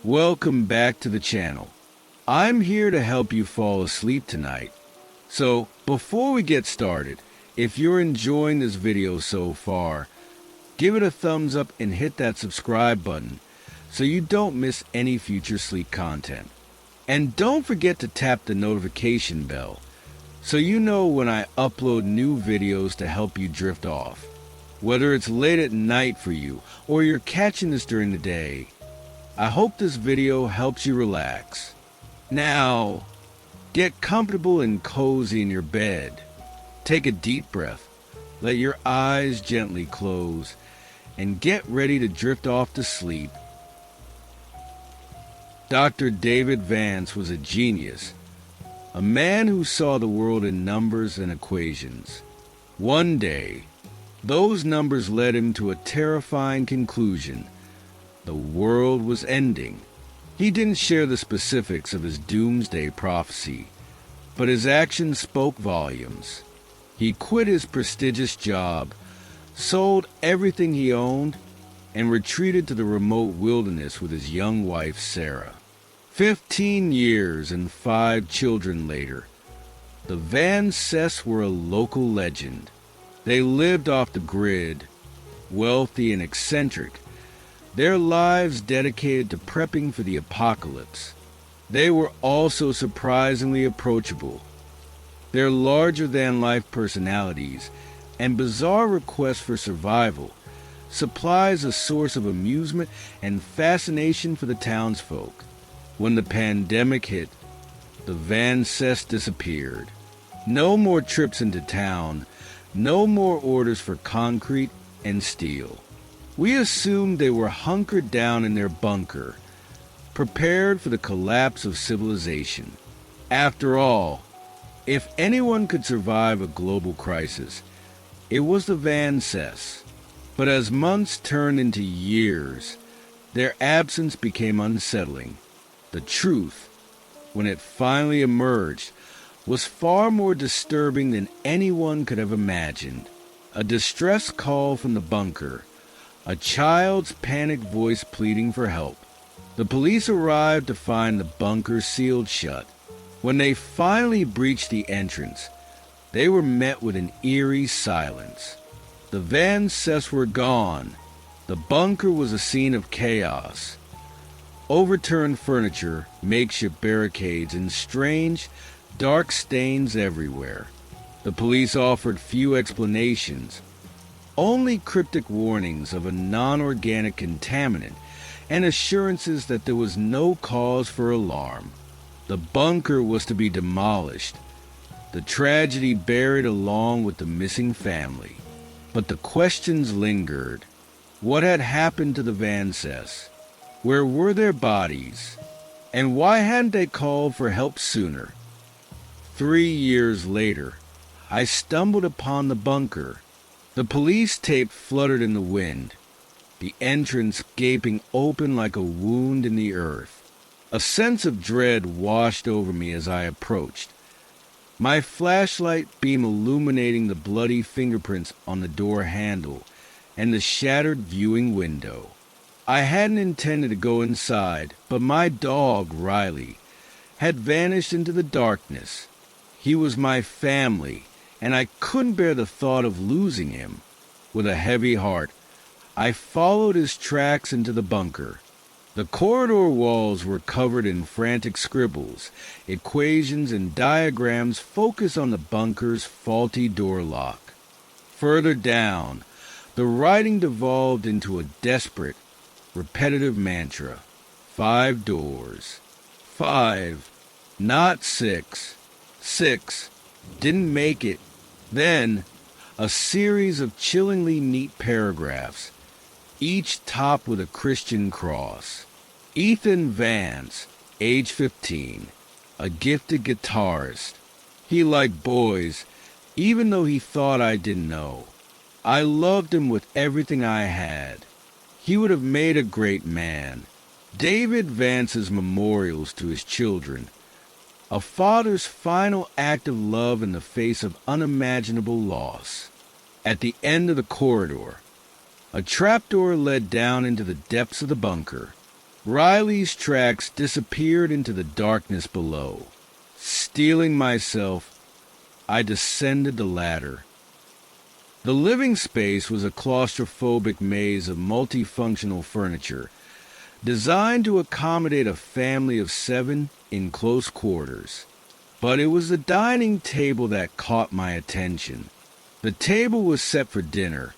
Welcome back to the channel. I'm here to help you fall asleep tonight. So, before we get started, if you're enjoying this video so far, give it a thumbs up and hit that subscribe button so you don't miss any future sleep content. And don't forget to tap the notification bell so you know when I upload new videos to help you drift off. Whether it's late at night for you or you're catching this during the day, I hope this video helps you relax. Now, get comfortable and cozy in your bed. Take a deep breath, let your eyes gently close, and get ready to drift off to sleep. Dr. David Vance was a genius, a man who saw the world in numbers and equations. One day, those numbers led him to a terrifying conclusion. The world was ending. He didn't share the specifics of his doomsday prophecy, but his actions spoke volumes. He quit his prestigious job, sold everything he owned, and retreated to the remote wilderness with his young wife, Sarah. 15 years and 5 children later, the Van Cess were a local legend. They lived off the grid, wealthy and eccentric, their lives dedicated to prepping for the apocalypse. They were also surprisingly approachable. Their larger-than-life personalities and bizarre requests for survival supplies a source of amusement and fascination for the townsfolk. When the pandemic hit, the Van Cess disappeared. No more trips into town, no more orders for concrete and steel. We assumed they were hunkered down in their bunker, prepared for the collapse of civilization. After all, if anyone could survive a global crisis, it was the Van Cess. But as months turned into years, their absence became unsettling. The truth, when it finally emerged, was far more disturbing than anyone could have imagined. A distress call from the bunker, a child's panicked voice pleading for help. The police arrived to find the bunker sealed shut. When they finally breached the entrance, they were met with an eerie silence. The Van Cess were gone. The bunker was a scene of chaos. Overturned furniture, makeshift barricades, and strange, dark stains everywhere. The police offered few explanations, only cryptic warnings of a non-organic contaminant and assurances that there was no cause for alarm. The bunker was to be demolished, the tragedy buried along with the missing family. But the questions lingered. What had happened to the Van Cess? Where were their bodies? And why hadn't they called for help sooner? 3 years later, I stumbled upon the bunker. The police tape fluttered in the wind, the entrance gaping open like a wound in the earth. A sense of dread washed over me as I approached, my flashlight beam illuminating the bloody fingerprints on the door handle and the shattered viewing window. I hadn't intended to go inside, but my dog, Riley, had vanished into the darkness. He was my family, and I couldn't bear the thought of losing him. With a heavy heart, I followed his tracks into the bunker. The corridor walls were covered in frantic scribbles, equations, and diagrams focused on the bunker's faulty door lock. Further down, the writing devolved into a desperate, repetitive mantra. 5 doors. 5, not 6. 6, didn't make it. Then, a series of chillingly neat paragraphs, each topped with a Christian cross. Ethan Vance, age 15, a gifted guitarist. He liked boys, even though he thought I didn't know. I loved him with everything I had. He would have made a great man. David Vance's memorials to his children, a father's final act of love in the face of unimaginable loss. At the end of the corridor, a trapdoor led down into the depths of the bunker. Riley's tracks disappeared into the darkness below. Steeling myself, I descended the ladder. The living space was a claustrophobic maze of multifunctional furniture, designed to accommodate a family of 7 in close quarters. But it was the dining table that caught my attention. The table was set for dinner,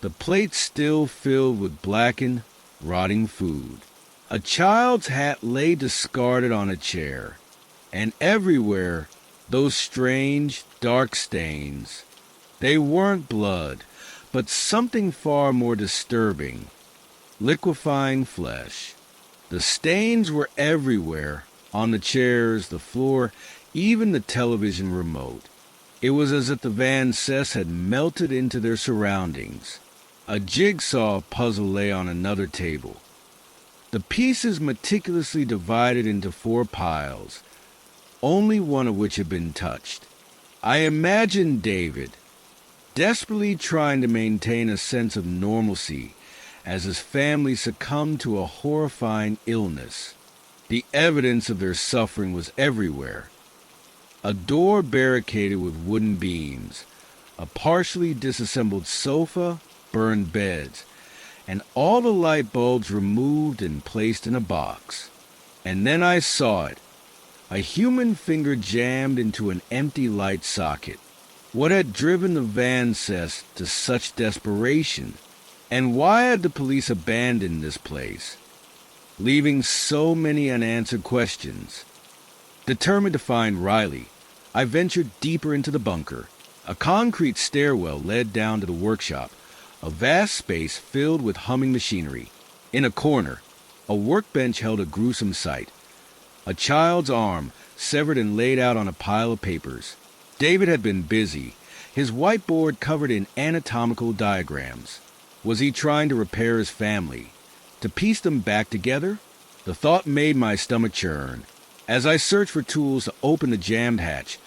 the plates still filled with blackened, rotting food. A child's hat lay discarded on a chair, and everywhere those strange, dark stains. They weren't blood, but something far more disturbing. Liquefying flesh. The stains were everywhere, on the chairs, the floor, even the television remote. It was as if the Van Cess had melted into their surroundings. A jigsaw puzzle lay on another table, the pieces meticulously divided into 4 piles, only one of which had been touched. I imagined David, desperately trying to maintain a sense of normalcy as his family succumbed to a horrifying illness. The evidence of their suffering was everywhere. A door barricaded with wooden beams, a partially disassembled sofa, burned beds, and all the light bulbs removed and placed in a box. And then I saw it, a human finger jammed into an empty light socket. What had driven the Van Cess to such desperation? And why had the police abandoned this place, leaving so many unanswered questions? Determined to find Riley, I ventured deeper into the bunker. A concrete stairwell led down to the workshop, a vast space filled with humming machinery. In a corner, a workbench held a gruesome sight. A child's arm, severed and laid out on a pile of papers. David had been busy, his whiteboard covered in anatomical diagrams. Was he trying to repair his family, to piece them back together? The thought made my stomach churn. As I searched for tools to open the jammed hatch,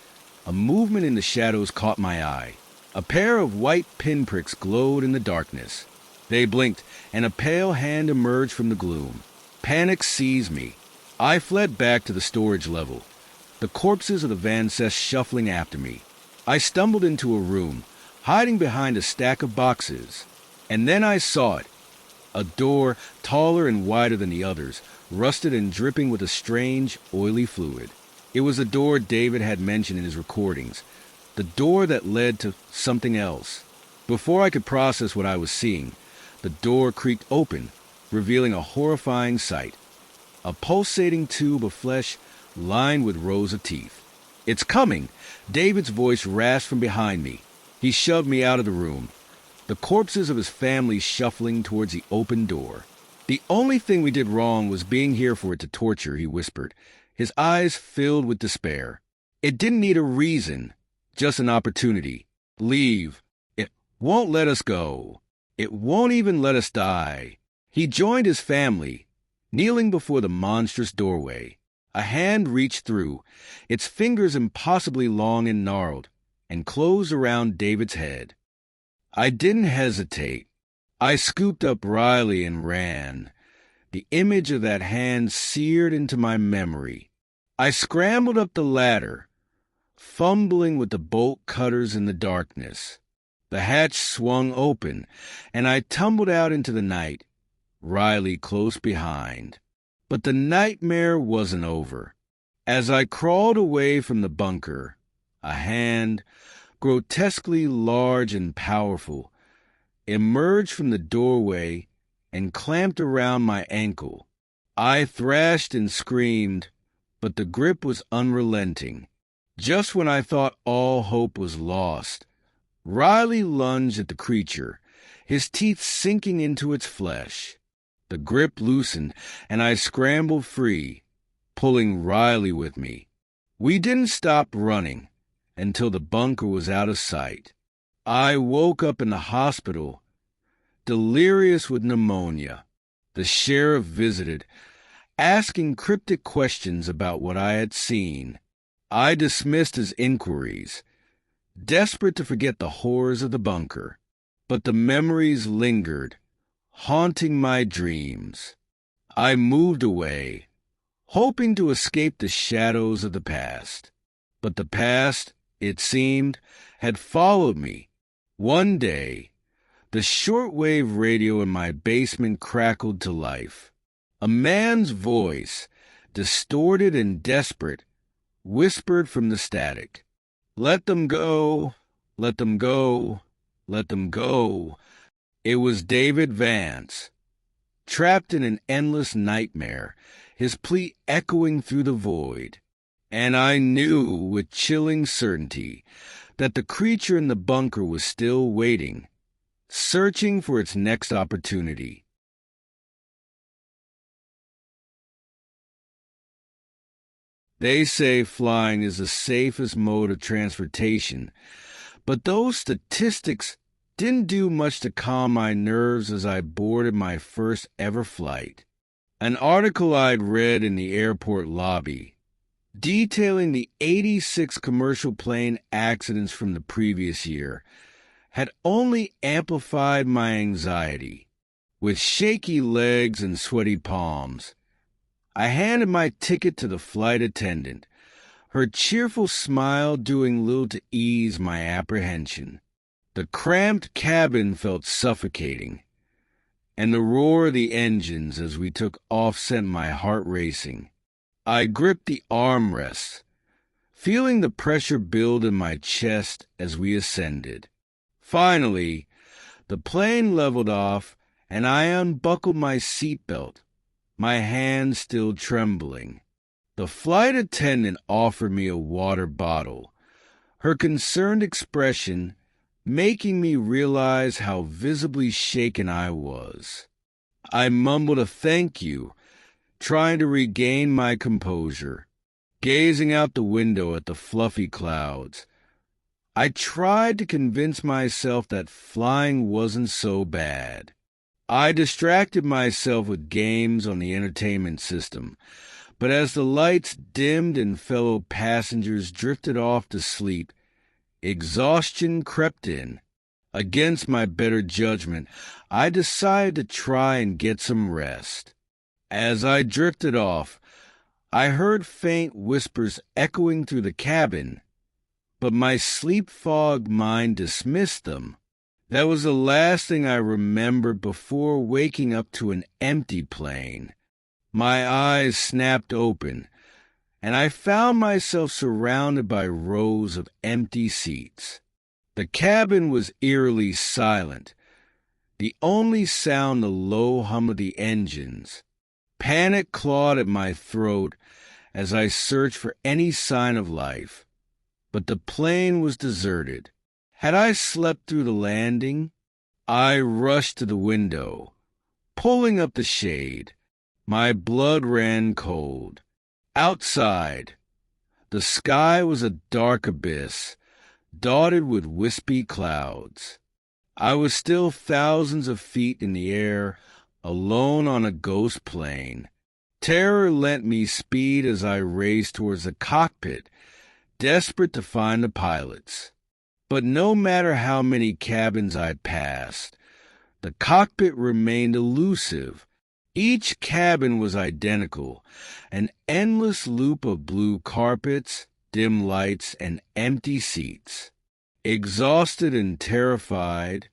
a movement in the shadows caught my eye. A pair of white pinpricks glowed in the darkness. They blinked, and a pale hand emerged from the gloom. Panic seized me. I fled back to the storage level, the corpses of the Van Cess shuffling after me. I stumbled into a room, hiding behind a stack of boxes. And then I saw it. A door, taller and wider than the others, rusted and dripping with a strange, oily fluid. It was the door David had mentioned in his recordings, the door that led to something else. Before I could process what I was seeing, the door creaked open, revealing a horrifying sight. A pulsating tube of flesh lined with rows of teeth. "It's coming!" David's voice rasped from behind me. He shoved me out of the room, the corpses of his family shuffling towards the open door. "The only thing we did wrong was being here for it to torture," he whispered, his eyes filled with despair. "It didn't need a reason, just an opportunity. Leave. It won't let us go. It won't even let us die." He joined his family, kneeling before the monstrous doorway. A hand reached through, its fingers impossibly long and gnarled, and closed around David's head. I didn't hesitate. I scooped up Riley and ran, the image of that hand seared into my memory. I scrambled up the ladder, fumbling with the bolt cutters in the darkness. The hatch swung open, and I tumbled out into the night, Riley close behind. But the nightmare wasn't over. As I crawled away from the bunker, a hand, grotesquely large and powerful, emerged from the doorway and clamped around my ankle. I thrashed and screamed, but the grip was unrelenting. Just when I thought all hope was lost, Riley lunged at the creature, his teeth sinking into its flesh. The grip loosened, and I scrambled free, pulling Riley with me. We didn't stop running until the bunker was out of sight. I woke up in the hospital, delirious with pneumonia. The sheriff visited, asking cryptic questions about what I had seen. I dismissed his inquiries, desperate to forget the horrors of the bunker. But the memories lingered, haunting my dreams. I moved away, hoping to escape the shadows of the past. But the past, it seemed, had followed me. One day, the shortwave radio in my basement crackled to life. A man's voice, distorted and desperate, whispered from the static. "Let them go, let them go, let them go." It was David Vance, trapped in an endless nightmare, his plea echoing through the void. And I knew with chilling certainty that the creature in the bunker was still waiting, searching for its next opportunity. They say flying is the safest mode of transportation, but those statistics didn't do much to calm my nerves as I boarded my first ever flight. An article I'd read in the airport lobby, detailing the 86 commercial plane accidents from the previous year, had only amplified my anxiety. With shaky legs and sweaty palms, I handed my ticket to the flight attendant, her cheerful smile doing little to ease my apprehension. The cramped cabin felt suffocating, and the roar of the engines as we took off sent my heart racing. I gripped the armrests, feeling the pressure build in my chest as we ascended. Finally, the plane leveled off, and I unbuckled my seatbelt, my hands still trembling. The flight attendant offered me a water bottle, her concerned expression making me realize how visibly shaken I was. I mumbled a thank you, trying to regain my composure, gazing out the window at the fluffy clouds. I tried to convince myself that flying wasn't so bad. I distracted myself with games on the entertainment system, but as the lights dimmed and fellow passengers drifted off to sleep, exhaustion crept in. Against my better judgment, I decided to try and get some rest. As I drifted off, I heard faint whispers echoing through the cabin, but my sleep-fogged mind dismissed them. That was the last thing I remembered before waking up to an empty plane. My eyes snapped open, and I found myself surrounded by rows of empty seats. The cabin was eerily silent, the only sound the low hum of the engines. Panic clawed at my throat as I searched for any sign of life. But the plane was deserted. Had I slept through the landing? I rushed to the window, pulling up the shade. My blood ran cold. Outside, the sky was a dark abyss, dotted with wispy clouds. I was still thousands of feet in the air, alone on a ghost plane. Terror lent me speed as I raced towards the cockpit, desperate to find the pilots. But no matter how many cabins I passed, the cockpit remained elusive. Each cabin was identical, an endless loop of blue carpets, dim lights, and empty seats. Exhausted and terrified,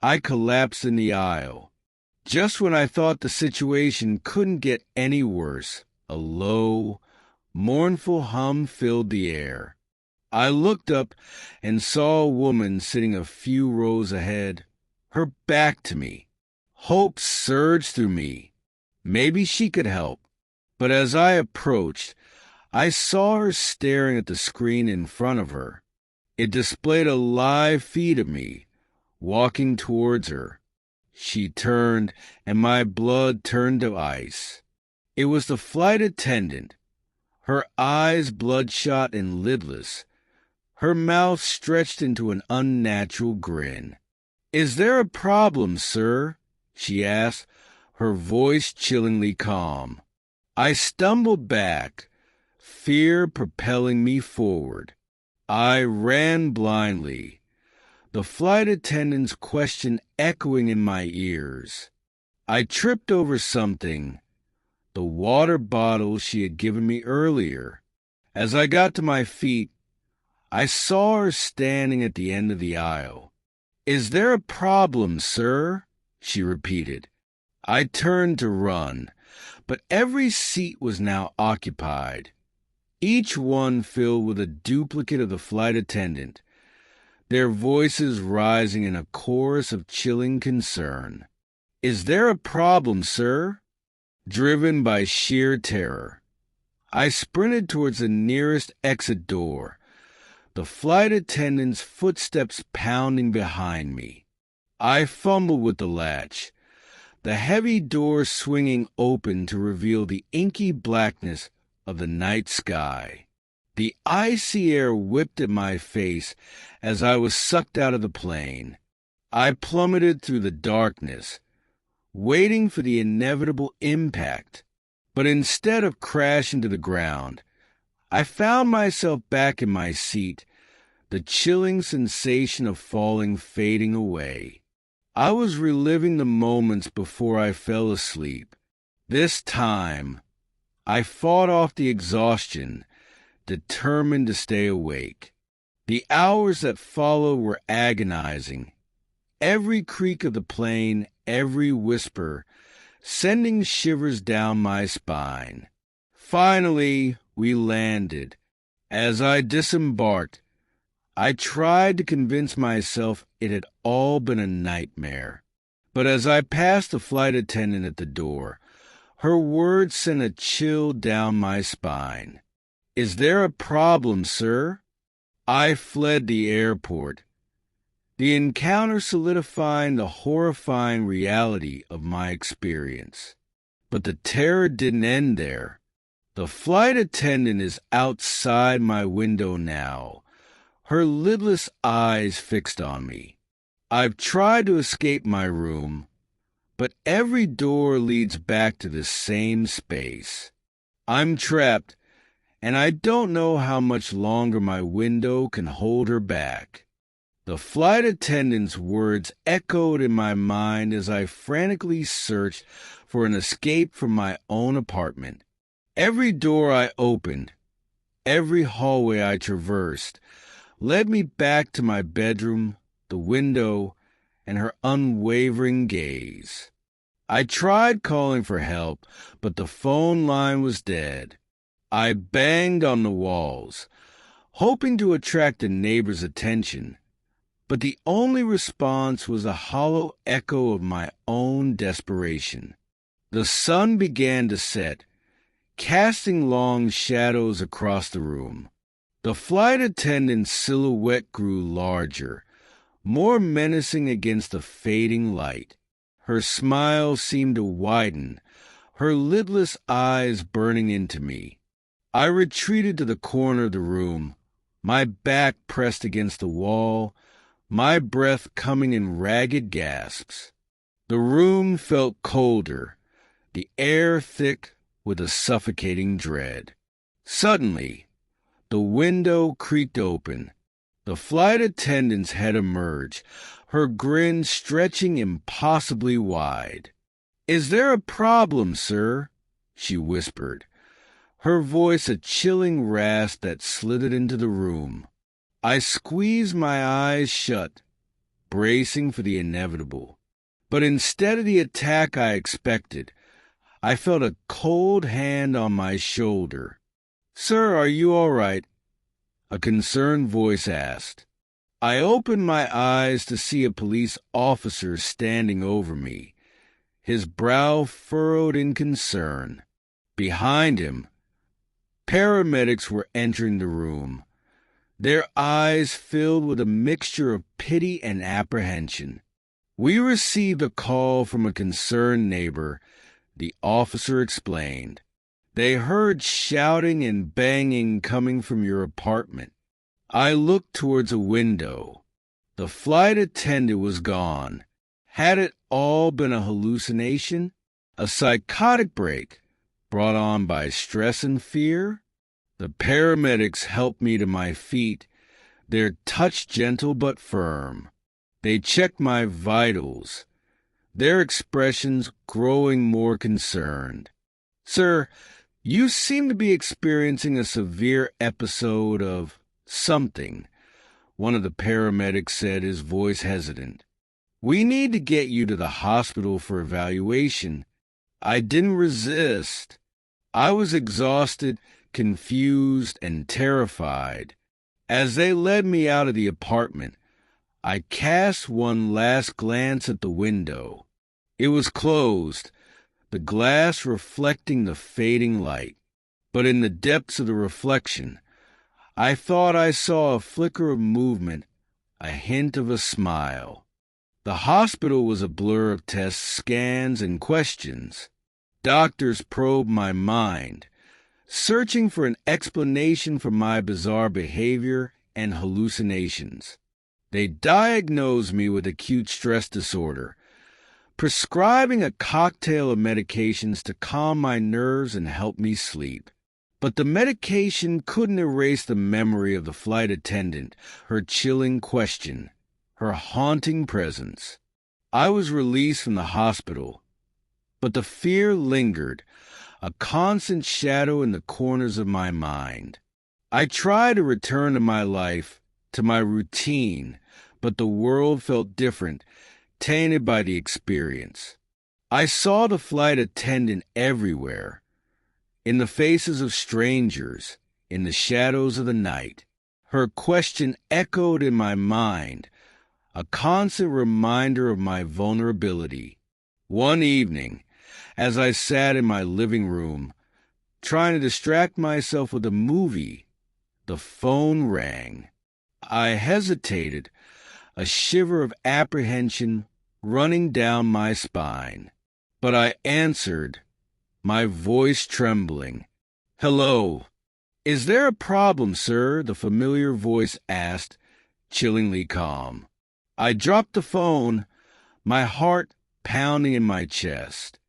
I collapsed in the aisle. Just when I thought the situation couldn't get any worse, a low, mournful hum filled the air. I looked up and saw a woman sitting a few rows ahead, her back to me. Hope surged through me. Maybe she could help. But as I approached, I saw her staring at the screen in front of her. It displayed a live feed of me, walking towards her. She turned, and my blood turned to ice. It was the flight attendant, her eyes bloodshot and lidless, her mouth stretched into an unnatural grin. "Is there a problem, sir?" she asked, her voice chillingly calm. I stumbled back, fear propelling me forward. I ran blindly, the flight attendant's question echoing in my ears. I tripped over something, the water bottle she had given me earlier. As I got to my feet, I saw her standing at the end of the aisle. "Is there a problem, sir?" she repeated. I turned to run, but every seat was now occupied, each one filled with a duplicate of the flight attendant, their voices rising in a chorus of chilling concern. "Is there a problem, sir?" Driven by sheer terror, I sprinted towards the nearest exit door, the flight attendant's footsteps pounding behind me. I fumbled with the latch, the heavy door swinging open to reveal the inky blackness of the night sky. The icy air whipped at my face as I was sucked out of the plane. I plummeted through the darkness, waiting for the inevitable impact. But instead of crashing to the ground, I found myself back in my seat, the chilling sensation of falling fading away. I was reliving the moments before I fell asleep. This time, I fought off the exhaustion, determined to stay awake. The hours that followed were agonizing. Every creak of the plane, every whisper, sending shivers down my spine. Finally, we landed. As I disembarked, I tried to convince myself it had all been a nightmare. But as I passed the flight attendant at the door, her words sent a chill down my spine. "Is there a problem, sir?" I fled the airport, the encounter solidifying the horrifying reality of my experience. But the terror didn't end there. The flight attendant is outside my window now, her lidless eyes fixed on me. I've tried to escape my room, but every door leads back to the same space. I'm trapped, and I don't know how much longer my window can hold her back. The flight attendant's words echoed in my mind as I frantically searched for an escape from my own apartment. Every door I opened, every hallway I traversed, led me back to my bedroom, the window, and her unwavering gaze. I tried calling for help, but the phone line was dead. I banged on the walls, hoping to attract a neighbor's attention, but the only response was a hollow echo of my own desperation. The sun began to set, casting long shadows across the room. The flight attendant's silhouette grew larger, more menacing against the fading light. Her smile seemed to widen, her lidless eyes burning into me. I retreated to the corner of the room, my back pressed against the wall, my breath coming in ragged gasps. The room felt colder, the air thick with a suffocating dread. Suddenly, the window creaked open. The flight attendant's head emerged, her grin stretching impossibly wide. "Is there a problem, sir?" she whispered, her voice a chilling rasp that slithered into the room. I squeezed my eyes shut, bracing for the inevitable. But instead of the attack I expected, I felt a cold hand on my shoulder. "Sir, are you all right?" a concerned voice asked. I opened my eyes to see a police officer standing over me, his brow furrowed in concern. Behind him, paramedics were entering the room, their eyes filled with a mixture of pity and apprehension. "We received a call from a concerned neighbor," the officer explained. "They heard shouting and banging coming from your apartment." I looked towards a window. The flight attendant was gone. Had it all been a hallucination? A psychotic break brought on by stress and fear? The paramedics helped me to my feet, their touch gentle but firm. They checked my vitals, their expressions growing more concerned. "Sir, you seem to be experiencing a severe episode of something," one of the paramedics said, his voice hesitant. "We need to get you to the hospital for evaluation." I didn't resist. I was exhausted, confused, and terrified. As they led me out of the apartment, I cast one last glance at the window. It was closed, the glass reflecting the fading light. But in the depths of the reflection, I thought I saw a flicker of movement, a hint of a smile. The hospital was a blur of tests, scans, and questions. Doctors probed my mind, searching for an explanation for my bizarre behavior and hallucinations. They diagnosed me with acute stress disorder, prescribing a cocktail of medications to calm my nerves and help me sleep. But the medication couldn't erase the memory of the flight attendant, her chilling question, her haunting presence. I was released from the hospital, but the fear lingered, a constant shadow in the corners of my mind. I tried to return to my life, to my routine, but the world felt different, tainted by the experience. I saw the flight attendant everywhere, in the faces of strangers, in the shadows of the night. Her question echoed in my mind, a constant reminder of my vulnerability. One evening, as I sat in my living room, trying to distract myself with a movie, the phone rang. I hesitated, a shiver of apprehension running down my spine. But I answered, my voice trembling. "Hello. Is there a problem, sir?" the familiar voice asked, chillingly calm. I dropped the phone, my heart pounding in my chest.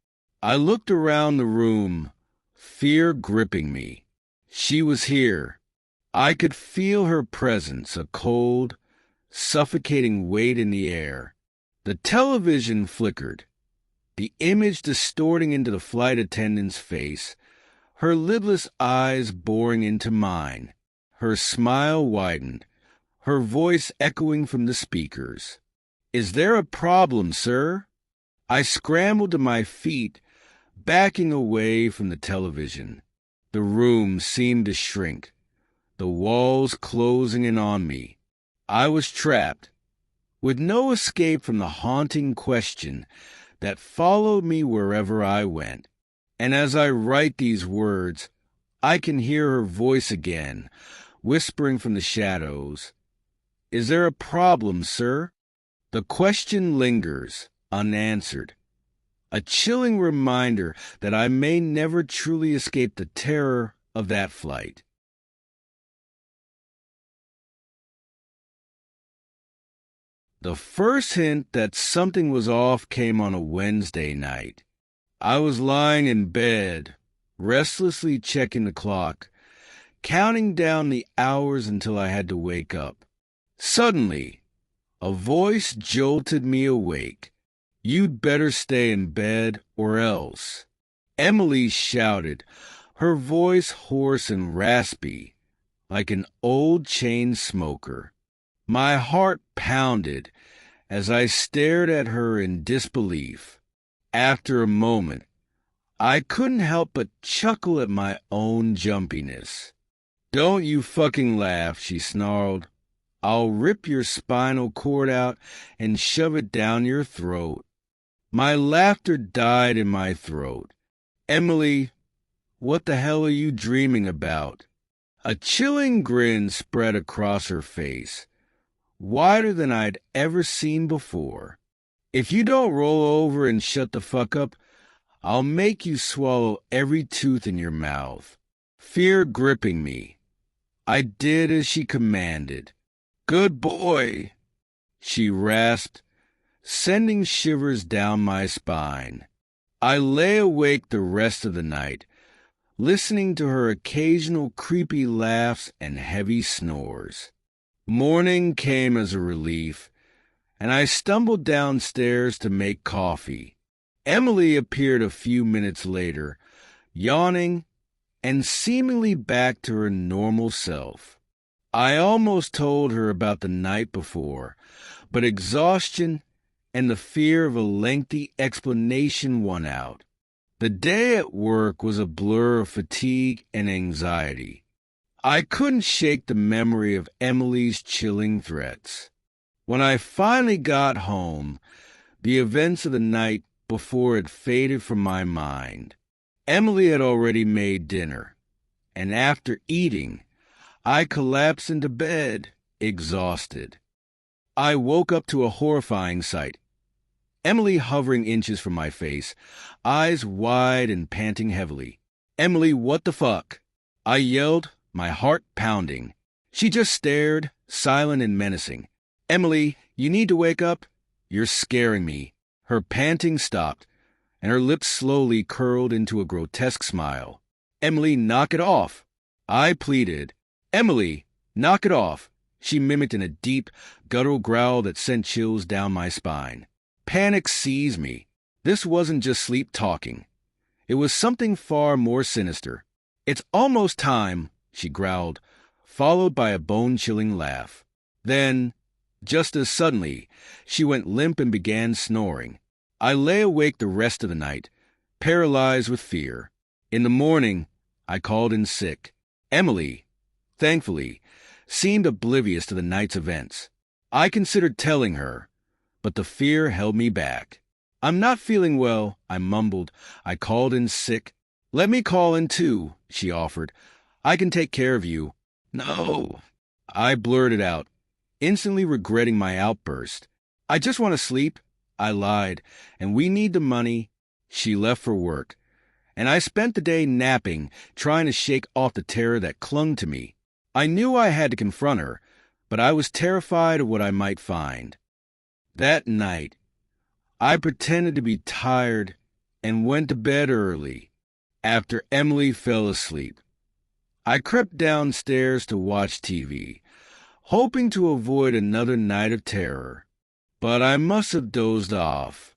I looked around the room, fear gripping me. She was here. I could feel her presence, a cold, suffocating weight in the air. The television flickered, the image distorting into the flight attendant's face, her lidless eyes boring into mine. Her smile widened, her voice echoing from the speakers. "Is there a problem, sir?" I scrambled to my feet, backing away from the television. The room seemed to shrink, the walls closing in on me. I was trapped, with no escape from the haunting question that followed me wherever I went. And as I write these words, I can hear her voice again, whispering from the shadows. "Is there a problem, sir?" The question lingers, unanswered, a chilling reminder that I may never truly escape the terror of that flight. The first hint that something was off came on a Wednesday night. I was lying in bed, restlessly checking the clock, counting down the hours until I had to wake up. Suddenly, a voice jolted me awake. "You'd better stay in bed or else." Emily shouted, her voice hoarse and raspy, like an old chain smoker. My heart pounded as I stared at her in disbelief. After a moment, I couldn't help but chuckle at my own jumpiness. "Don't you fucking laugh," she snarled. "I'll rip your spinal cord out and shove it down your throat." My laughter died in my throat. "Emily, what the hell are you dreaming about?" A chilling grin spread across her face, wider than I'd ever seen before. "If you don't roll over and shut the fuck up, I'll make you swallow every tooth in your mouth." Fear gripping me, I did as she commanded. "Good boy," she rasped, sending shivers down my spine. I lay awake the rest of the night, listening to her occasional creepy laughs and heavy snores. Morning came as a relief, and I stumbled downstairs to make coffee. Emily appeared a few minutes later, yawning, and seemingly back to her normal self. I almost told her about the night before, but exhaustion and the fear of a lengthy explanation won out. The day at work was a blur of fatigue and anxiety. I couldn't shake the memory of Emily's chilling threats. When I finally got home, the events of the night before had faded from my mind. Emily had already made dinner, and after eating, I collapsed into bed, exhausted. I woke up to a horrifying sight. Emily hovering inches from my face, eyes wide and panting heavily. "Emily, what the fuck?" I yelled, my heart pounding. She just stared, silent and menacing. "Emily, you need to wake up. You're scaring me." Her panting stopped, and her lips slowly curled into a grotesque smile. "Emily, knock it off." I pleaded. "Emily, knock it off." She mimicked in a deep, guttural growl that sent chills down my spine. Panic seized me. This wasn't just sleep talking. It was something far more sinister. "It's almost time," she growled, followed by a bone-chilling laugh. Then, just as suddenly, she went limp and began snoring. I lay awake the rest of the night, paralyzed with fear. In the morning, I called in sick. Emily, thankfully, seemed oblivious to the night's events. I considered telling her, but the fear held me back. "I'm not feeling well," I mumbled. I called in sick. "Let me call in too," she offered. "I can take care of you." "No," I blurted out, instantly regretting my outburst. "I just want to sleep," I lied, "and we need the money." She left for work, and I spent the day napping, trying to shake off the terror that clung to me. I knew I had to confront her, but I was terrified of what I might find. That night, I pretended to be tired and went to bed early. After Emily fell asleep, I crept downstairs to watch TV, hoping to avoid another night of terror. But I must have dozed off.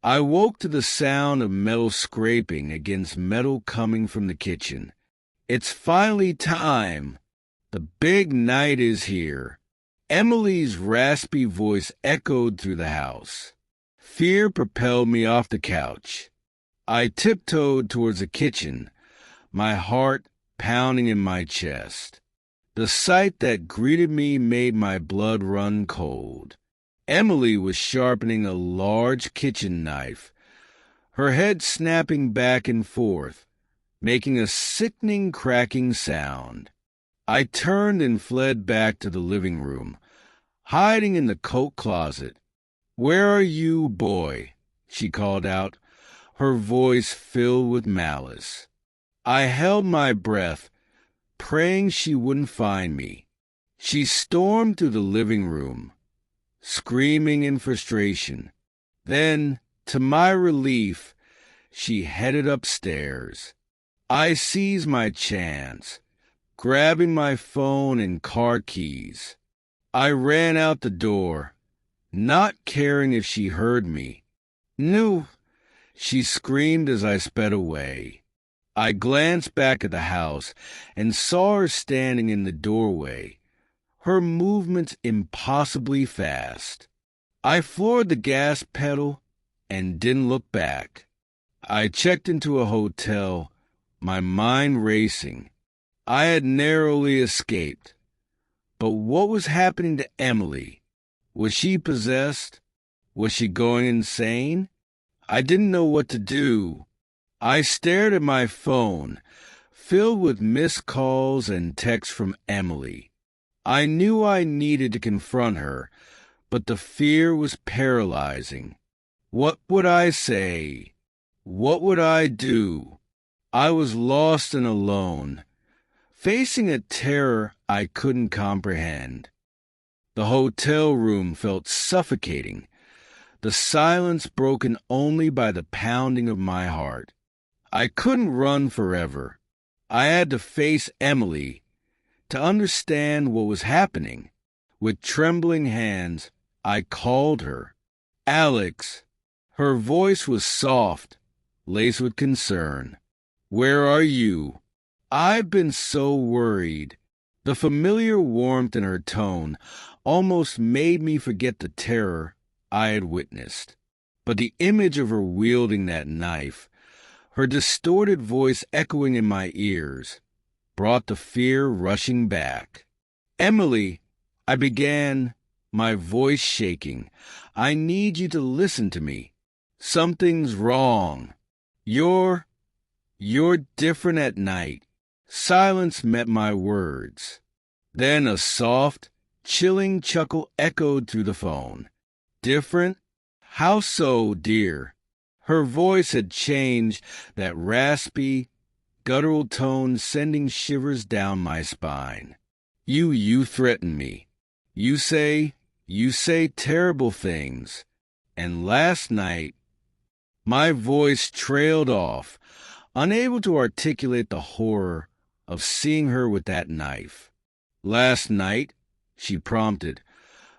I woke to the sound of metal scraping against metal coming from the kitchen. "It's finally time. The big night is here." Emily's raspy voice echoed through the house. Fear propelled me off the couch. I tiptoed towards the kitchen, my heart pounding in my chest. The sight that greeted me made my blood run cold. Emily was sharpening a large kitchen knife, her head snapping back and forth, making a sickening cracking sound. I turned and fled back to the living room, hiding in the coat closet. "Where are you, boy?" she called out, her voice filled with malice. I held my breath, praying she wouldn't find me. She stormed through the living room, screaming in frustration. Then, to my relief, she headed upstairs. I seized my chance, grabbing my phone and car keys. I ran out the door, not caring if she heard me. "No!" she screamed as I sped away. I glanced back at the house and saw her standing in the doorway, her movements impossibly fast. I floored the gas pedal and didn't look back. I checked into a hotel, my mind racing. I had narrowly escaped. But what was happening to Emily? Was she possessed? Was she going insane? I didn't know what to do. I stared at my phone, filled with missed calls and texts from Emily. I knew I needed to confront her, but the fear was paralyzing. What would I say? What would I do? I was lost and alone, facing a terror I couldn't comprehend. The hotel room felt suffocating, the silence broken only by the pounding of my heart. I couldn't run forever. I had to face Emily, to understand what was happening. With trembling hands, I called her. "Alex." Her voice was soft, laced with concern. Where are you? I've been so worried. The familiar warmth in her tone almost made me forget the terror I had witnessed. But the image of her wielding that knife, her distorted voice echoing in my ears, brought the fear rushing back. Emily, I began, my voice shaking. I need you to listen to me. Something's wrong. You're different at night. Silence met my words. Then a soft, chilling chuckle echoed through the phone. Different? How so, dear? Her voice had changed, that raspy, guttural tone sending shivers down my spine. You threaten me. You say terrible things. And last night, my voice trailed off, unable to articulate the horror of seeing her with that knife. Last night, she prompted,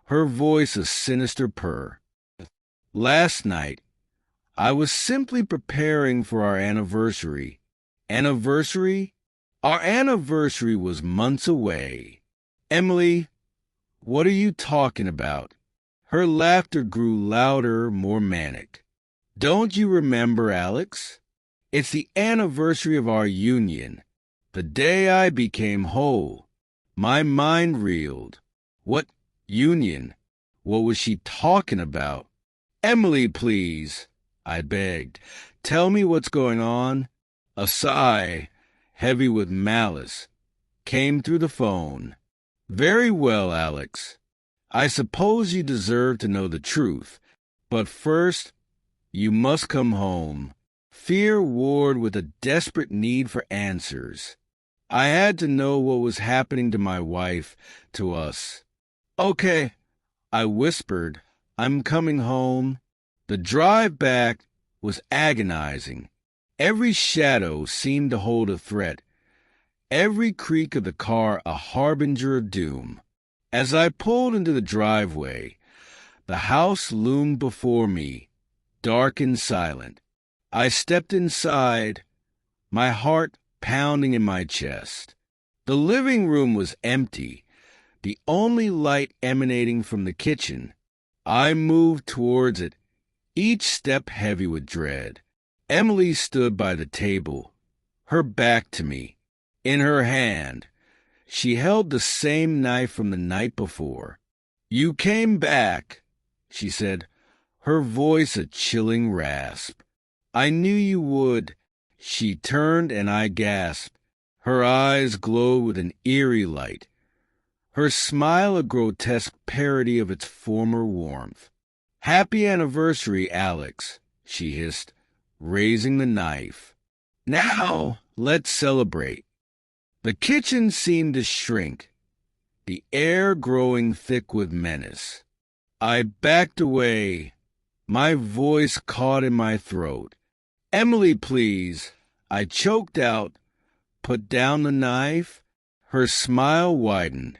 her voice a sinister purr. Last night, I was simply preparing for our anniversary. Anniversary? Our anniversary was months away. Emily, what are you talking about? Her laughter grew louder, more manic. Don't you remember, Alex? It's the anniversary of our union. The day I became whole. My mind reeled. What union? What was she talking about? Emily, please, I begged. Tell me what's going on. A sigh, heavy with malice, came through the phone. Very well, Alex. I suppose you deserve to know the truth. But first, you must come home. Fear warred with a desperate need for answers. I had to know what was happening to my wife, to us. Okay, I whispered. I'm coming home. The drive back was agonizing. Every shadow seemed to hold a threat, every creak of the car a harbinger of doom. As I pulled into the driveway, the house loomed before me, dark and silent. I stepped inside, my heart pounding in my chest. The living room was empty, the only light emanating from the kitchen. I moved towards it, each step heavy with dread. Emily stood by the table, her back to me. In her hand, she held the same knife from the night before. You came back, she said, her voice a chilling rasp. I knew you would. She turned and I gasped. Her eyes glowed with an eerie light, her smile a grotesque parody of its former warmth. Happy anniversary, Alex, she hissed, raising the knife. Now, let's celebrate. The kitchen seemed to shrink, the air growing thick with menace. I backed away, my voice caught in my throat. Emily, please, I choked out. Put down the knife. Her smile widened,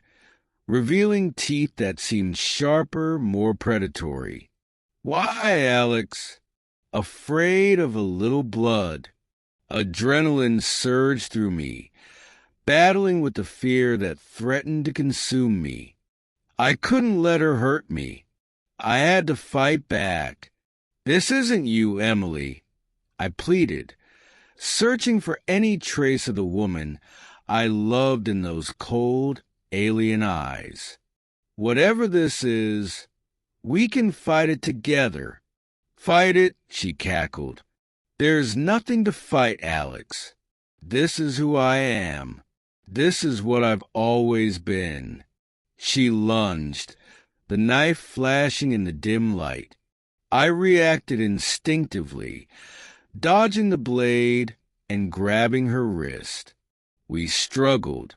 revealing teeth that seemed sharper, more predatory. Why, Alex? Afraid of a little blood. Adrenaline surged through me, battling with the fear that threatened to consume me. I couldn't let her hurt me. I had to fight back. This isn't you, Emily, I pleaded, searching for any trace of the woman I loved in those cold, alien eyes. Whatever this is, we can fight it together. Fight it, she cackled. There's nothing to fight, Alex. This is who I am. This is what I've always been. She lunged, the knife flashing in the dim light. I reacted instinctively, dodging the blade and grabbing her wrist. We struggled,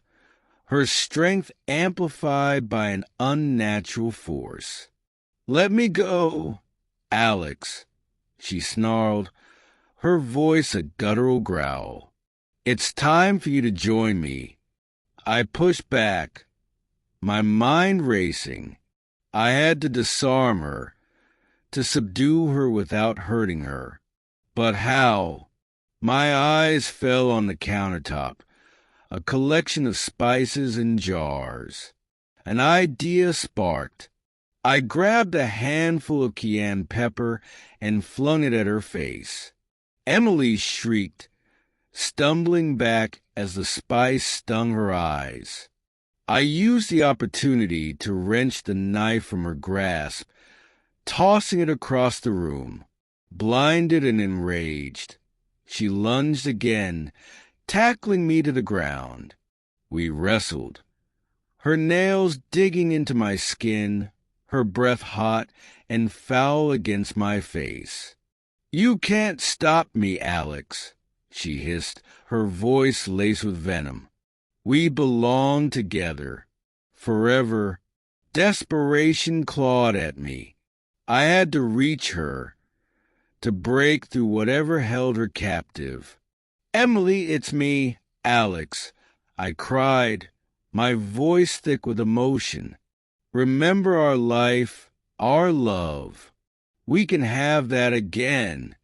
her strength amplified by an unnatural force. Let me go, Alex, she snarled, her voice a guttural growl. It's time for you to join me. I pushed back, my mind racing. I had to disarm her, to subdue her without hurting her. But how? My eyes fell on the countertop, a collection of spices and jars. An idea sparked. I grabbed a handful of cayenne pepper and flung it at her face. Emily shrieked, stumbling back as the spice stung her eyes. I used the opportunity to wrench the knife from her grasp, tossing it across the room. Blinded and enraged, she lunged again, tackling me to the ground. We wrestled, her nails digging into my skin, her breath hot and foul against my face. "You can't stop me, Alex," she hissed, her voice laced with venom. "We belong together, forever." Desperation clawed at me. I had to reach her, to break through whatever held her captive. "Emily, it's me, Alex," I cried, my voice thick with emotion. "Remember our life, our love. We can have that again.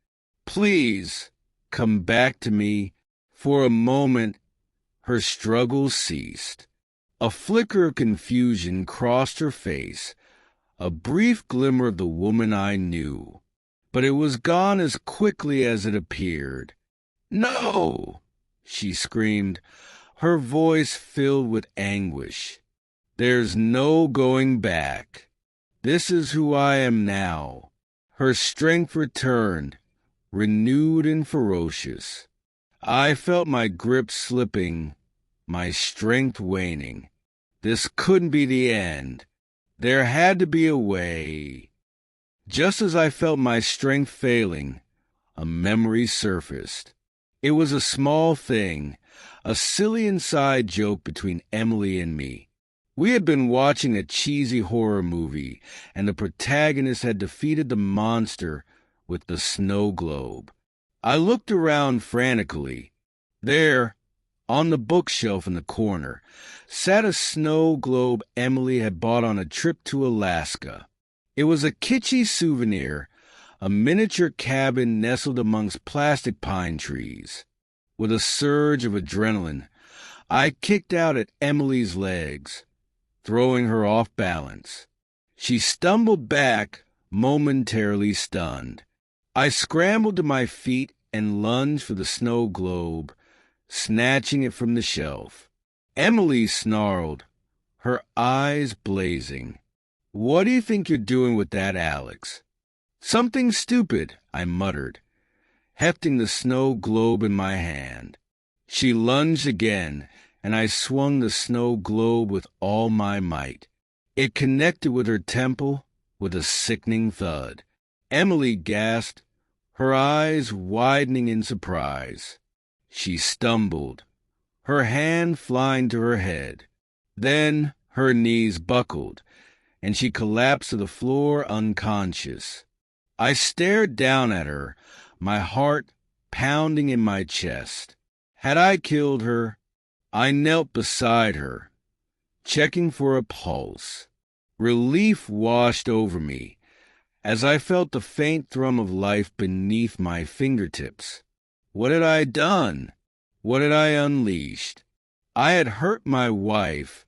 Please, come back to me." For a moment, her struggles ceased. A flicker of confusion crossed her face, a brief glimmer of the woman I knew. But it was gone as quickly as it appeared. "No!" she screamed, her voice filled with anguish. "There's no going back. This is who I am now." Her strength returned, renewed and ferocious. I felt my grip slipping, my strength waning. This couldn't be the end. There had to be a way. Just as I felt my strength failing, a memory surfaced. It was a small thing, a silly inside joke between Emily and me. We had been watching a cheesy horror movie, and the protagonist had defeated the monster with the snow globe. I looked around frantically. There, on the bookshelf in the corner, sat a snow globe Emily had bought on a trip to Alaska. It was a kitschy souvenir, a miniature cabin nestled amongst plastic pine trees. With a surge of adrenaline, I kicked out at Emily's legs, throwing her off balance. She stumbled back, momentarily stunned. I scrambled to my feet and lunged for the snow globe, snatching it from the shelf. Emily snarled, her eyes blazing. "What do you think you're doing with that, Alex?" "Something stupid," I muttered, hefting the snow globe in my hand. She lunged again, and I swung the snow globe with all my might. It connected with her temple with a sickening thud. Emily gasped, her eyes widening in surprise. She stumbled, her hand flying to her head. Then her knees buckled, and she collapsed to the floor unconscious. I stared down at her, my heart pounding in my chest. Had I killed her? I knelt beside her, checking for a pulse. Relief washed over me as I felt the faint thrum of life beneath my fingertips. What had I done? What had I unleashed? I had hurt my wife,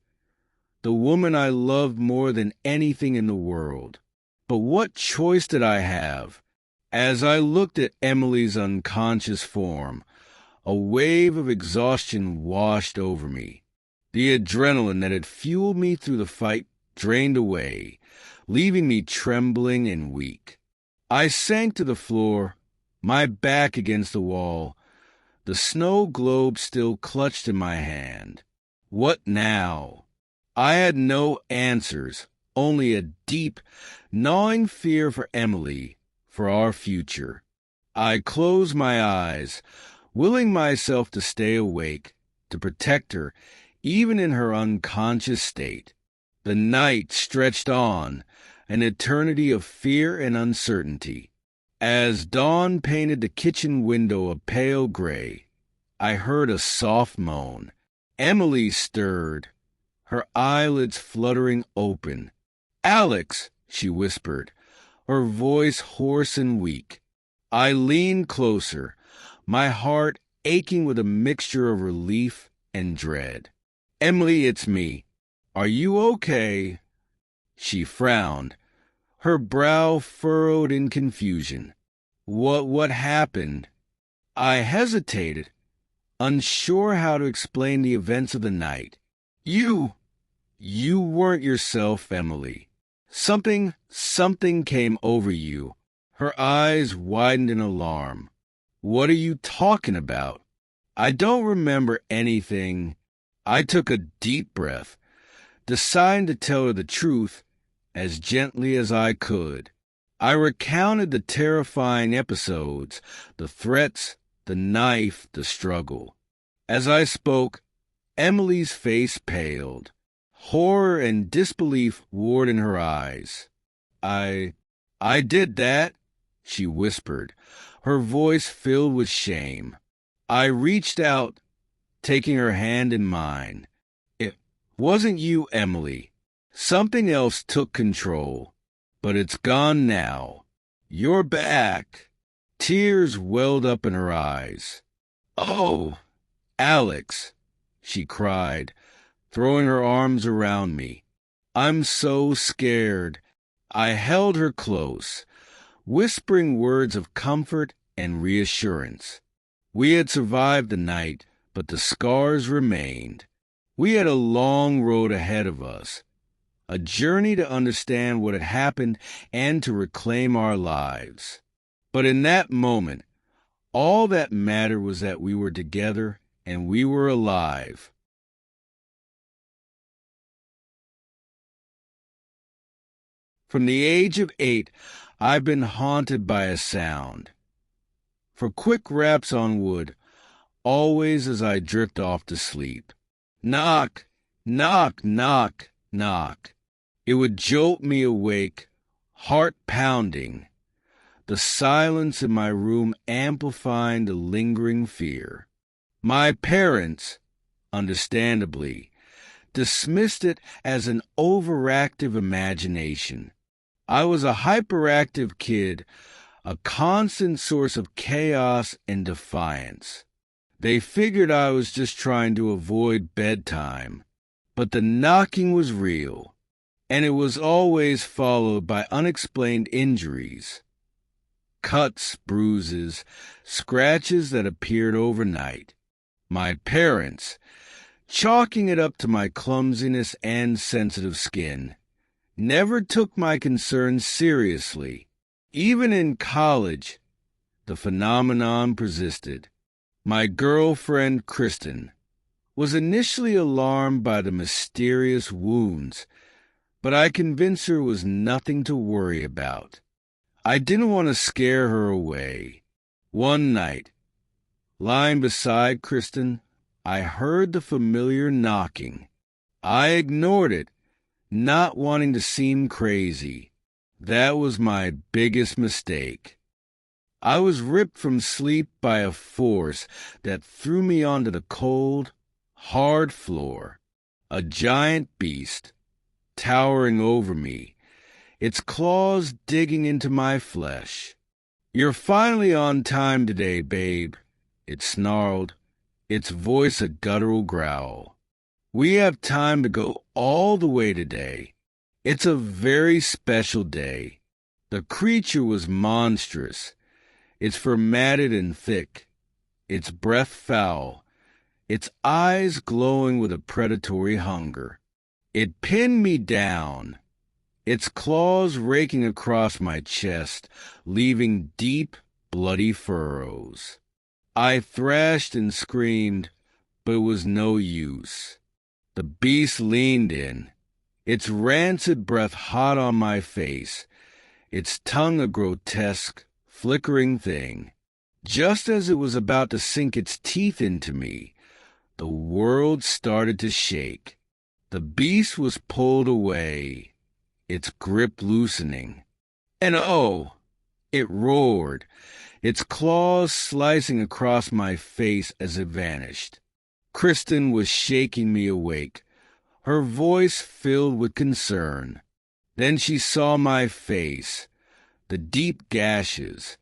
the woman I loved more than anything in the world. But what choice did I have? As I looked at Emily's unconscious form, a wave of exhaustion washed over me. The adrenaline that had fueled me through the fight drained away, leaving me trembling and weak. I sank to the floor, my back against the wall, the snow globe still clutched in my hand. What now? I had no answers, only a deep, gnawing fear for Emily, for our future. I closed my eyes, willing myself to stay awake, to protect her, even in her unconscious state. The night stretched on, an eternity of fear and uncertainty. As dawn painted the kitchen window a pale gray, I heard a soft moan. Emily stirred, her eyelids fluttering open. "Alex," she whispered, her voice hoarse and weak. I leaned closer, my heart aching with a mixture of relief and dread. "Emily, it's me. Are you okay?" She frowned, her brow furrowed in confusion. What happened?" I hesitated, unsure how to explain the events of the night. You weren't yourself, Emily. Something came over you." Her eyes widened in alarm. "What are you talking about?" "I don't remember anything." I took a deep breath, deciding to tell her the truth as gently as I could. I recounted the terrifying episodes, the threats, the knife, the struggle. As I spoke, Emily's face paled. Horror and disbelief warred in her eyes. I did that," she whispered, her voice filled with shame. I reached out, taking her hand in mine. "It wasn't you, Emily. Something else took control. But it's gone now. You're back." Tears welled up in her eyes. "Oh, Alex," she cried, throwing her arms around me. "I'm so scared." I held her close, whispering words of comfort and reassurance. We had survived the night, but the scars remained. We had a long road ahead of us, a journey to understand what had happened and to reclaim our lives. But in that moment, all that mattered was that we were together and we were alive. From the age of 8, I've been haunted by a sound. For quick raps on wood, always as I drift off to sleep. Knock, knock, knock, knock. It would jolt me awake, heart pounding, the silence in my room amplifying the lingering fear. My parents, understandably, dismissed it as an overactive imagination. I was a hyperactive kid, a constant source of chaos and defiance. They figured I was just trying to avoid bedtime. But the knocking was real, and it was always followed by unexplained injuries. Cuts, bruises, scratches that appeared overnight. My parents, chalking it up to my clumsiness and sensitive skin, never took my concerns seriously. Even in college, the phenomenon persisted. My girlfriend, Kristen, was initially alarmed by the mysterious wounds, but I convinced her it was nothing to worry about. I didn't want to scare her away. One night, lying beside Kristen, I heard the familiar knocking. I ignored it, not wanting to seem crazy. That was my biggest mistake. I was ripped from sleep by a force that threw me onto the cold, hard floor. A giant beast, towering over me, its claws digging into my flesh. "You're finally on time today, babe," it snarled, its voice a guttural growl. "We have time to go all the way today. It's a very special day." The creature was monstrous, its fur matted and thick, its breath foul, its eyes glowing with a predatory hunger. It pinned me down, its claws raking across my chest, leaving deep, bloody furrows. I thrashed and screamed, but it was no use. The beast leaned in, its rancid breath hot on my face, its tongue a grotesque, flickering thing. Just as it was about to sink its teeth into me, the world started to shake. The beast was pulled away, its grip loosening. And oh, it roared, its claws slicing across my face as it vanished. Kristen was shaking me awake, her voice filled with concern. Then she saw my face, the deep gashes,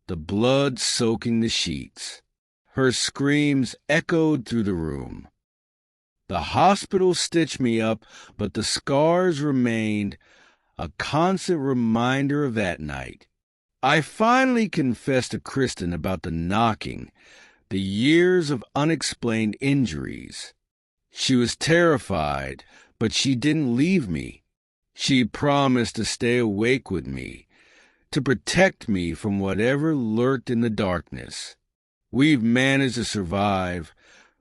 the blood soaking the sheets. Her screams echoed through the room. The hospital stitched me up, but the scars remained, a constant reminder of that night. I finally confessed to Kristen about the knocking, the years of unexplained injuries. She was terrified, but she didn't leave me. She promised to stay awake with me, to protect me from whatever lurked in the darkness. We've managed to survive,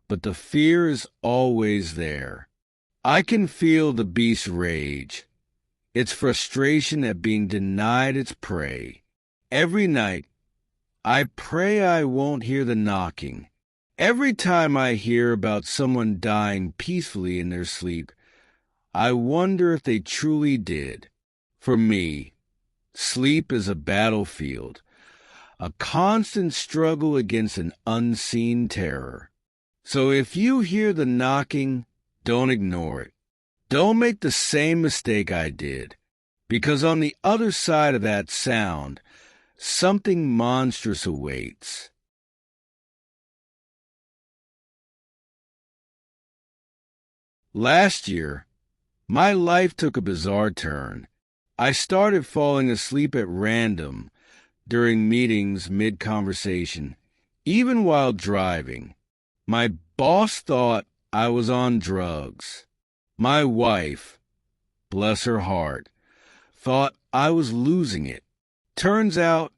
but the fear is always there. I can feel the beast's rage, its frustration at being denied its prey. Every night, I pray I won't hear the knocking. Every time I hear about someone dying peacefully in their sleep, I wonder if they truly did. For me, sleep is a battlefield, a constant struggle against an unseen terror. So if you hear the knocking, don't ignore it. Don't make the same mistake I did, because on the other side of that sound, something monstrous awaits. Last year, my life took a bizarre turn. I started falling asleep at random during meetings mid-conversation, even while driving. My boss thought I was on drugs. My wife, bless her heart, thought I was losing it. Turns out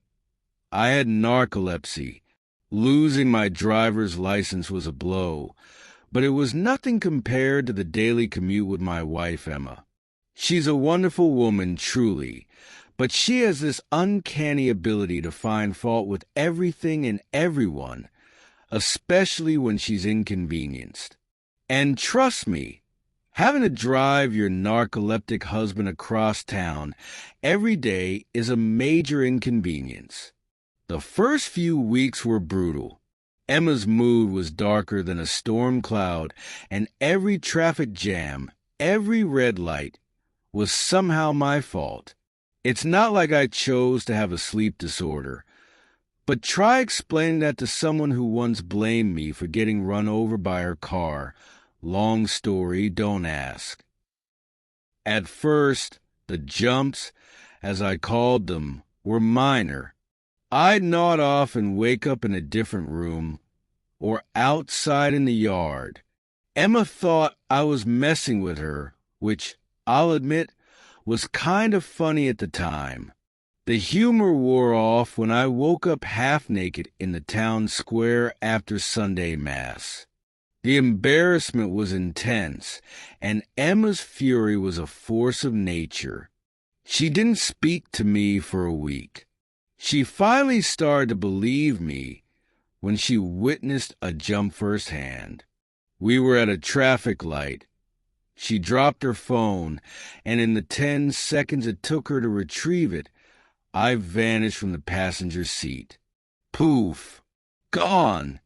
I had narcolepsy. Losing my driver's license was a blow, but it was nothing compared to the daily commute with my wife, Emma. She's a wonderful woman, truly, but she has this uncanny ability to find fault with everything and everyone, especially when she's inconvenienced. And trust me, having to drive your narcoleptic husband across town every day is a major inconvenience. The first few weeks were brutal. Emma's mood was darker than a storm cloud, and every traffic jam, every red light, was somehow my fault. It's not like I chose to have a sleep disorder, but try explaining that to someone who once blamed me for getting run over by her car. Long story, don't ask. At first, the jumps, as I called them, were minor. I'd nod off and wake up in a different room, or outside in the yard. Emma thought I was messing with her, which, I'll admit, was kind of funny at the time. The humor wore off when I woke up half-naked in the town square after Sunday Mass. The embarrassment was intense, and Emma's fury was a force of nature. She didn't speak to me for a week. She finally started to believe me when she witnessed a jump firsthand. We were at a traffic light. She dropped her phone, and in the 10 seconds it took her to retrieve it, I vanished from the passenger seat. Poof! Gone!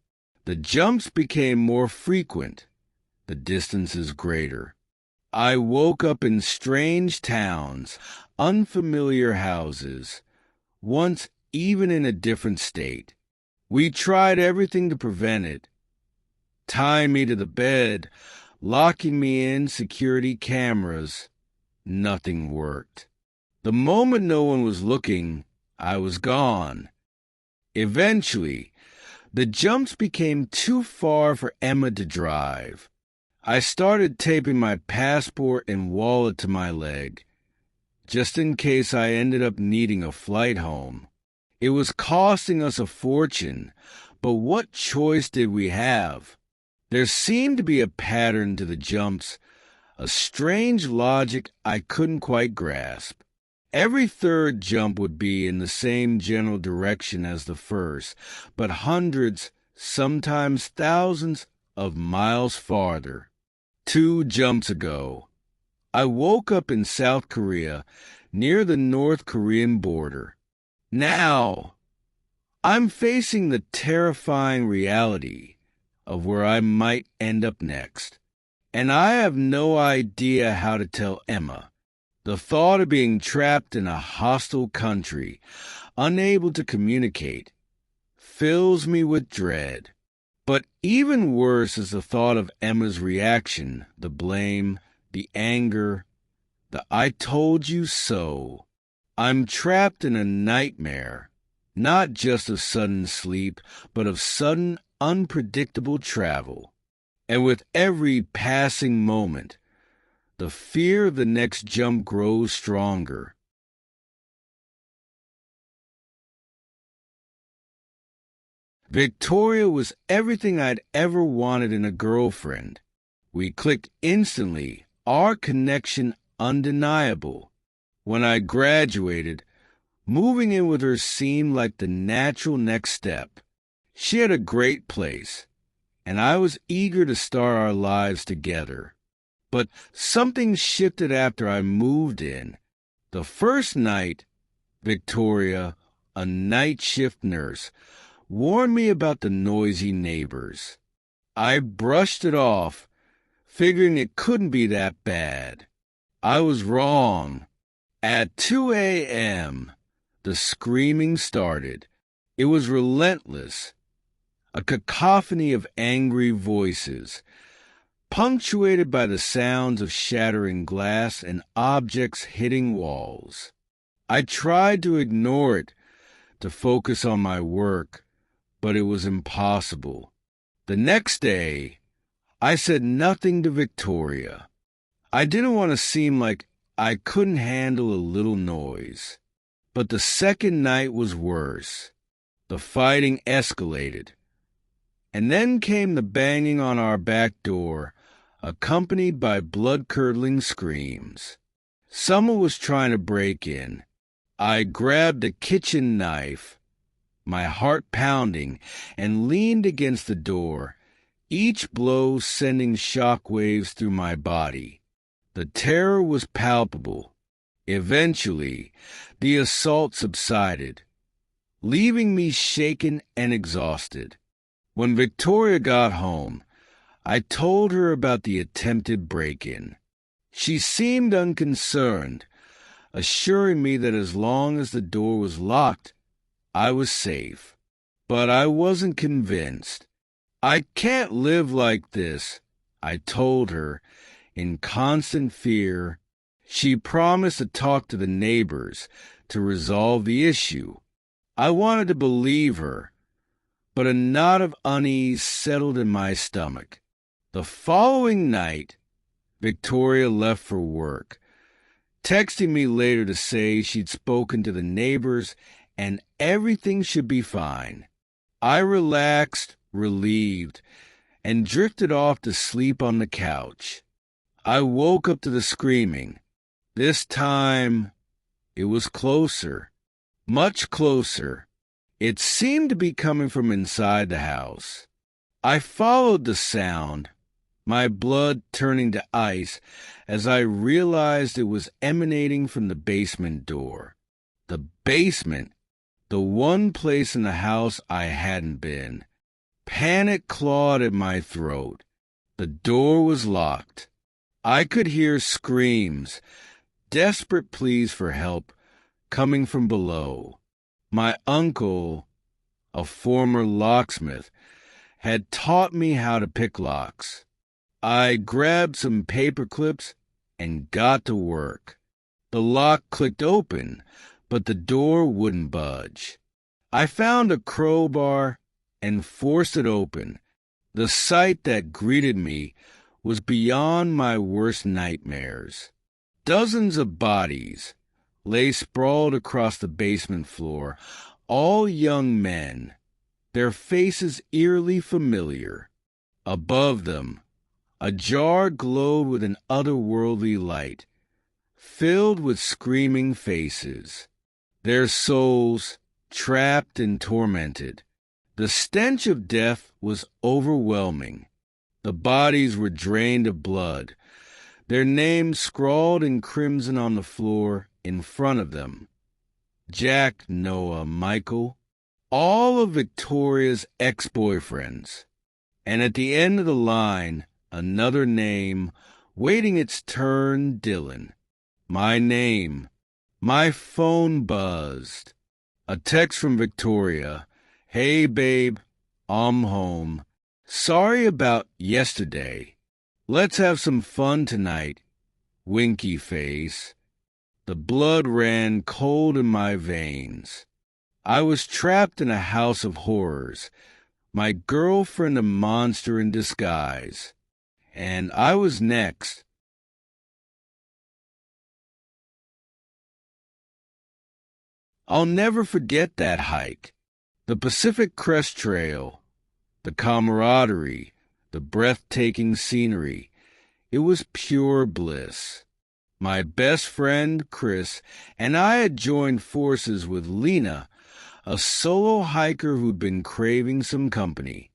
The jumps became more frequent, the distances greater. I woke up in strange towns, unfamiliar houses, once even in a different state. We tried everything to prevent it. Tying me to the bed, locking me in security cameras. Nothing worked. The moment no one was looking, I was gone. Eventually, the jumps became too far for Emma to drive. I started taping my passport and wallet to my leg, just in case I ended up needing a flight home. It was costing us a fortune, but what choice did we have? There seemed to be a pattern to the jumps, a strange logic I couldn't quite grasp. Every third jump would be in the same general direction as the first, but hundreds, sometimes thousands, of miles farther. 2 jumps ago, I woke up in South Korea, near the North Korean border. Now, I'm facing the terrifying reality of where I might end up next, and I have no idea how to tell Emma, The thought of being trapped in a hostile country, unable to communicate, fills me with dread. But even worse is the thought of Emma's reaction, the blame, the anger, the "I told you so." I'm trapped in a nightmare, not just of sudden sleep, but of sudden, unpredictable travel. And with every passing moment, the fear of the next jump grows stronger. Victoria was everything I'd ever wanted in a girlfriend. We clicked instantly, our connection undeniable. When I graduated, moving in with her seemed like the natural next step. She had a great place, and I was eager to start our lives together. But something shifted after I moved in. The first night, Victoria, a night shift nurse, warned me about the noisy neighbors. I brushed it off, figuring it couldn't be that bad. I was wrong. At 2 a.m., the screaming started. It was relentless, a cacophony of angry voices, punctuated by the sounds of shattering glass and objects hitting walls. I tried to ignore it, to focus on my work, but it was impossible. The next day, I said nothing to Victoria. I didn't want to seem like I couldn't handle a little noise. But the second night was worse. The fighting escalated. And then came the banging on our back door, accompanied by blood-curdling screams. Someone was trying to break in. I grabbed a kitchen knife, my heart pounding, and leaned against the door, each blow sending shock waves through my body. The terror was palpable. Eventually, the assault subsided, leaving me shaken and exhausted. When Victoria got home, I told her about the attempted break-in. She seemed unconcerned, assuring me that as long as the door was locked, I was safe. But I wasn't convinced. "I can't live like this," I told her, in constant fear. She promised to talk to the neighbors to resolve the issue. I wanted to believe her, but a knot of unease settled in my stomach. The following night, Victoria left for work, texting me later to say she'd spoken to the neighbors and everything should be fine. I relaxed, relieved, and drifted off to sleep on the couch. I woke up to the screaming. This time, it was closer, much closer. It seemed to be coming from inside the house. I followed the sound, my blood turning to ice as I realized it was emanating from the basement door. The basement, the one place in the house I hadn't been. Panic clawed at my throat. The door was locked. I could hear screams, desperate pleas for help, coming from below. My uncle, a former locksmith, had taught me how to pick locks. I grabbed some paper clips and got to work. The lock clicked open, but the door wouldn't budge. I found a crowbar and forced it open. The sight that greeted me was beyond my worst nightmares. Dozens of bodies lay sprawled across the basement floor, all young men, their faces eerily familiar. Above them, a jar glowed with an otherworldly light, filled with screaming faces, their souls trapped and tormented. The stench of death was overwhelming. The bodies were drained of blood, their names scrawled in crimson on the floor in front of them. Jack, Noah, Michael, all of Victoria's ex-boyfriends. And at the end of the line, another name, waiting its turn, Dylan. My name. My phone buzzed. A text from Victoria. Hey, babe, I'm home. Sorry about yesterday. Let's have some fun tonight. Winky face. The blood ran cold in my veins. I was trapped in a house of horrors. My girlfriend a monster in disguise. And I was next. I'll never forget that hike. The Pacific Crest Trail, the camaraderie, the breathtaking scenery. It was pure bliss. My best friend, Chris, and I had joined forces with Lena, a solo hiker who'd been craving some company.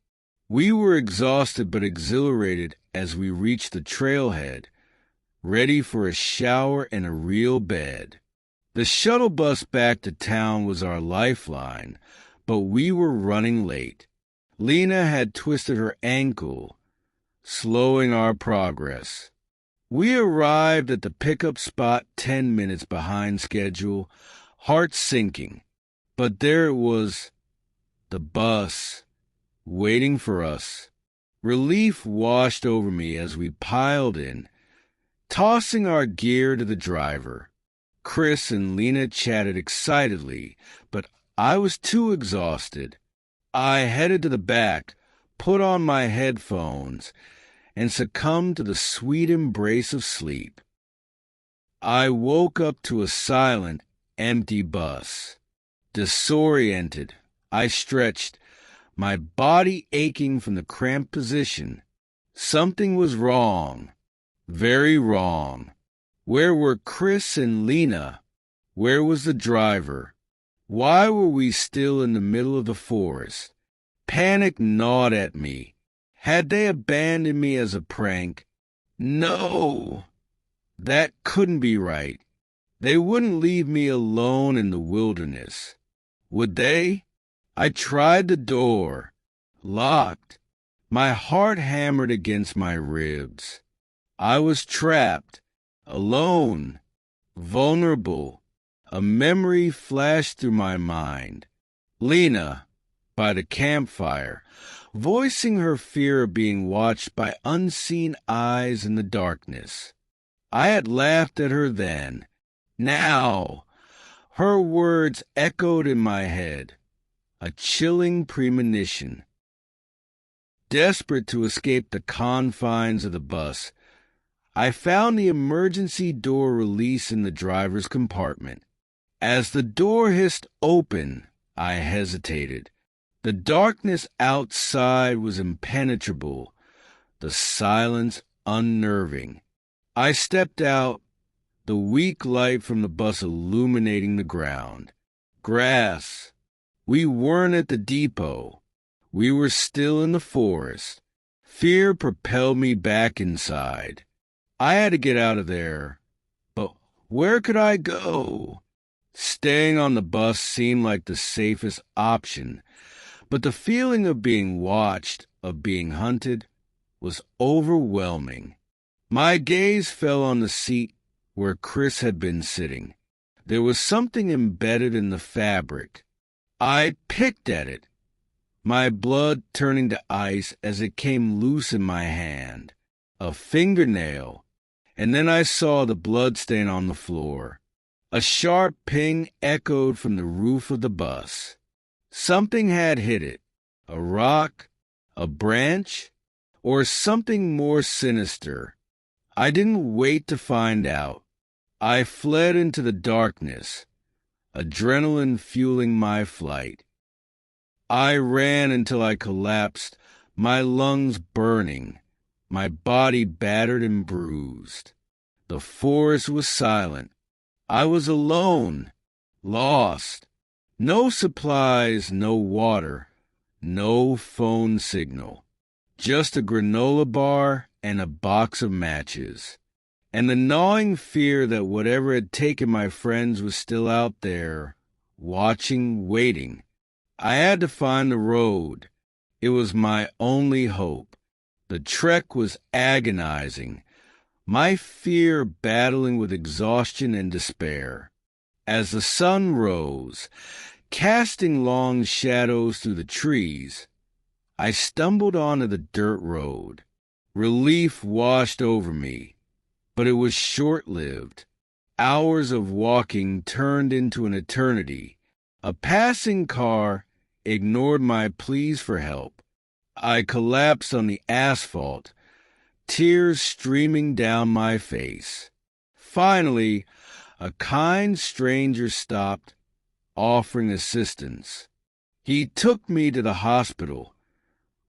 We were exhausted but exhilarated as we reached the trailhead, ready for a shower and a real bed. The shuttle bus back to town was our lifeline, but we were running late. Lena had twisted her ankle, slowing our progress. We arrived at the pickup spot 10 minutes behind schedule, heart sinking. But there it was, the bus, waiting for us. Relief washed over me as we piled in, tossing our gear to the driver. Chris and Lena chatted excitedly, but I was too exhausted. I headed to the back, put on my headphones, and succumbed to the sweet embrace of sleep. I woke up to a silent, empty bus. Disoriented, I stretched, my body aching from the cramped position. Something was wrong, very wrong. Where were Chris and Lena? Where was the driver? Why were we still in the middle of the forest? Panic gnawed at me. Had they abandoned me as a prank? No! That couldn't be right. They wouldn't leave me alone in the wilderness. Would they? I tried the door. Locked. My heart hammered against my ribs. I was trapped, alone, vulnerable. A memory flashed through my mind. Lena, by the campfire, voicing her fear of being watched by unseen eyes in the darkness. I had laughed at her then. Now, her words echoed in my head, a chilling premonition. Desperate to escape the confines of the bus, I found the emergency door release in the driver's compartment. As the door hissed open, I hesitated. The darkness outside was impenetrable, the silence unnerving. I stepped out, the weak light from the bus illuminating the ground. Grass. We weren't at the depot. We were still in the forest. Fear propelled me back inside. I had to get out of there. But where could I go? Staying on the bus seemed like the safest option, but the feeling of being watched, of being hunted, was overwhelming. My gaze fell on the seat where Chris had been sitting. There was something embedded in the fabric. I picked at it, my blood turning to ice as it came loose in my hand. A fingernail, and then I saw the blood stain on the floor. A sharp ping echoed from the roof of the bus. Something had hit it. A rock, a branch, or something more sinister. I didn't wait to find out. I fled into the darkness, adrenaline fueling my flight. I ran until I collapsed, my lungs burning, my body battered and bruised. The forest was silent. I was alone, lost. No supplies, no water, no phone signal. Just a granola bar and a box of matches. And the gnawing fear that whatever had taken my friends was still out there, watching, waiting. I had to find the road. It was my only hope. The trek was agonizing, my fear battling with exhaustion and despair. As the sun rose, casting long shadows through the trees, I stumbled onto the dirt road. Relief washed over me, but it was short-lived. Hours of walking turned into an eternity. A passing car ignored my pleas for help. I collapsed on the asphalt, tears streaming down my face. Finally, a kind stranger stopped, offering assistance. He took me to the hospital,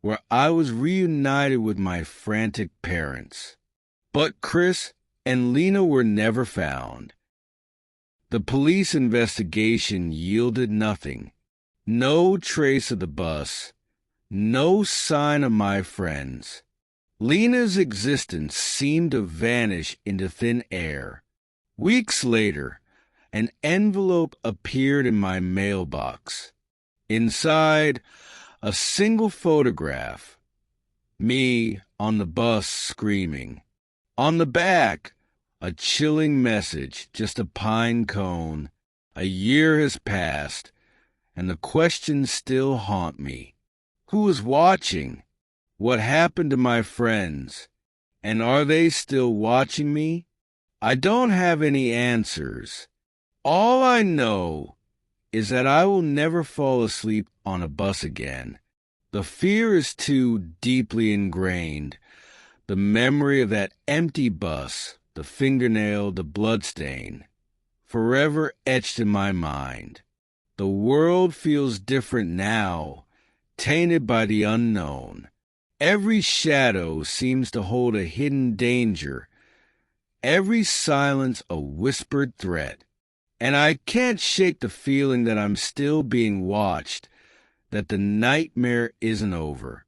where I was reunited with my frantic parents. But Chris and Lena were never found. The police investigation yielded nothing. No trace of the bus, no sign of my friends. Lena's existence seemed to vanish into thin air. Weeks later, an envelope appeared in my mailbox. Inside, a single photograph. Me on the bus screaming. On the back, a chilling message, just a pine cone. A year has passed, and the questions still haunt me. Who is watching? What happened to my friends? And are they still watching me? I don't have any answers. All I know is that I will never fall asleep on a bus again. The fear is too deeply ingrained. The memory of that empty bus, the fingernail, the bloodstain, forever etched in my mind. The world feels different now, tainted by the unknown. Every shadow seems to hold a hidden danger, every silence a whispered threat. And I can't shake the feeling that I'm still being watched, that the nightmare isn't over.